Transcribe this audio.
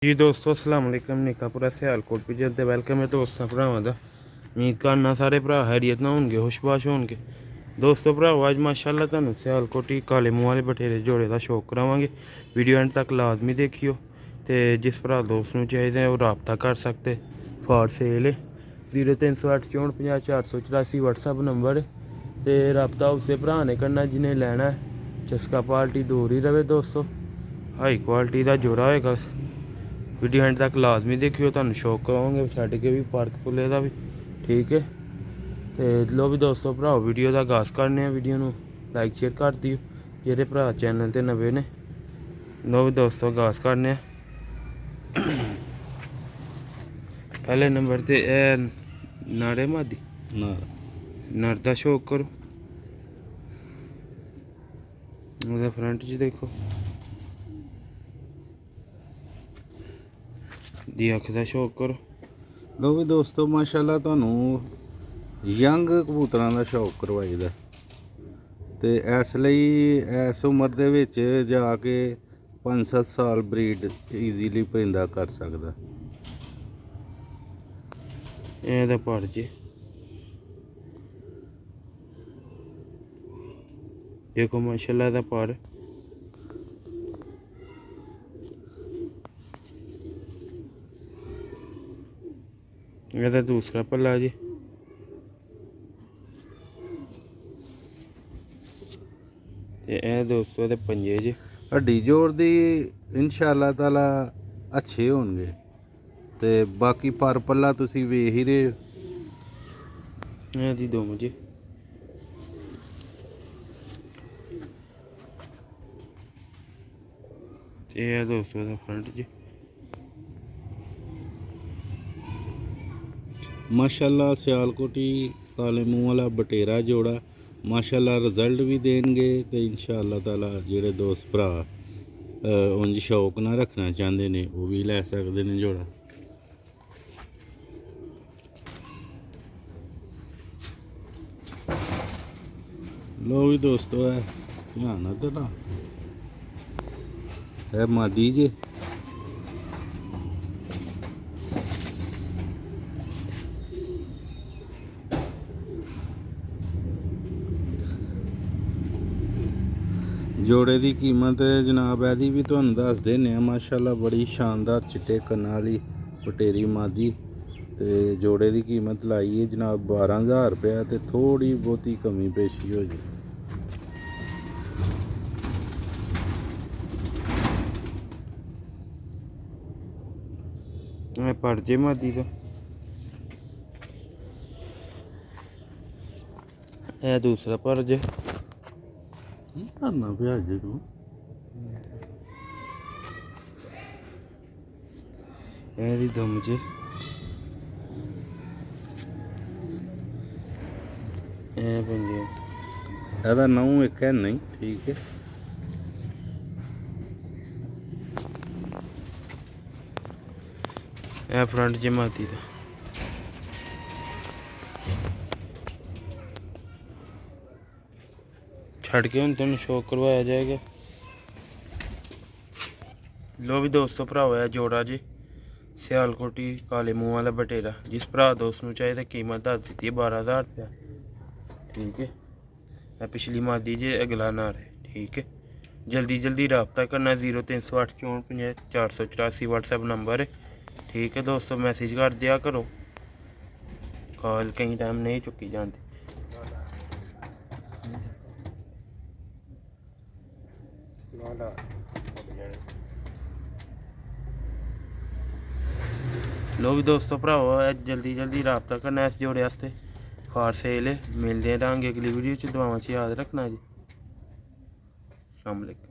जी दोस्तों अस्सलाम वालेकुम। निकापुरा सियालकोट पिजर ते वेलकम है दोस्तों भरावां दा। उम्मीद करना सारे भरा हैरियत ना होणगे, खुशबाश होणगे। दोस्तों भराओ अज माशाअल्लाह तुहानूं सियालकोटी काले मूंह वाले बटेरे जोड़े का शौक करावांगे। वीडियो एंड तक लाजमी देखियो। तो जिस भरा दोस्त नूं चाहिए वो रबता कर सकते। फॉर सेल है 0308 64 50 484 व्हाट्सअप नंबर है। तो रबता उससे भरा ने करना जिन्हें लैना है। चस्का पार्टी दूर ही रहे दोस्तों, हाई क्वालिटी का जोड़ा होएगा। वीडियो एंड तक लाजमी देखियो, तुहानूं शौक करावांगे छड्ड के भी पार्क पुले का भी, ठीक है। तो लो भी दोस्तों भराओ वीडियो का आगाज़ करने। वीडियो नूं लाइक शेयर कर दियो जेह्ड़े भरा चैनल ते नवे ने। लो भी दोस्तों आगाज़ करने। पहले नंबर ते नाड़े मादी नर दा शौक करो। ओह्दे फ्रंट च देखो दी अख दा शौक करो। लो भी दोस्तों माशाअल्लाह तुहानूं यंग कबूतरां दा शौक करवाई दा। ते इसलिए इस उम्र दे विच जाके 5-7 साल ब्रीड ईजीली परिंदा कर सकदा। एह्दा पर जे देखो माशाअल्लाह एह्दा पर। एह्दा दूसरा पल्ला जी। ते एह् दोस्तों एह्दे पंजे जी। हड्डी जोड़ दी इंशाअल्लाह ताला अच्छे होणगे। ते बाकी पर पल्ला तुसीं वेख ही रहे हो। एह्दी दुम जी। ते एह् दोस्तों एह्दा फ्रंट जी। माशाअल्लाह सियालकोटी काले मूंह वाला बटेरा जोड़ा माशाअल्लाह रिजल्ट भी देंगे। तो इंशाअल्लाह ताला जेह्ड़े दोस्त भरा उंज शौक ना रखना चाहते ने वो भी लै सकते हैं जोड़ा। लो भी दोस्तों है ध्यान इधर ना है मादी जे। जोड़े की कीमत जनाब यदि भी तुहानूं दस देने माशाअल्लाह बड़ी शानदार चिट्टे कन्ना वाली बटेरी मादी। ते जोड़े की कीमत लाई है जनाब 12,000 रुपया। तो थोड़ी बहुती कमी पेशी हो जाए। पर जे मादी दा एह् दूसरा पर जे करना पे अज तू एह्दी दुम जी। एह् पंजे एह्दा नाऊ इक है नहीं, ठीक है। एह् फ्रंट जे मादी दा। छड़ के हुण तुहानूं शौक करवाया जाएगा। लो भी दोस्तों भराओ है जोड़ा जी सियालकोटी काले मूंह वाला बटेरा। जिस भरा दोस्त नूं चाहिए कीमत दस दी 12,000 रुपया, ठीक है। पिछली मादी जे अगला नार है, ठीक है। जल्दी जल्दी रबता करना 0308 64 50 484 व्हाट्सएप नंबर है, ठीक है दोस्तों। मैसेज कर दिया करो, कॉल कई टाइम नहीं चुकी जाती। लो भी दोस्तों भराओ जल्दी जल्दी रबता करना इस जोड़े आस्ते। फॉर सेल है। मिलते हैं अगली वीडियो च। दुआवां च याद रखना जी। अस्सलाम वालेकुम।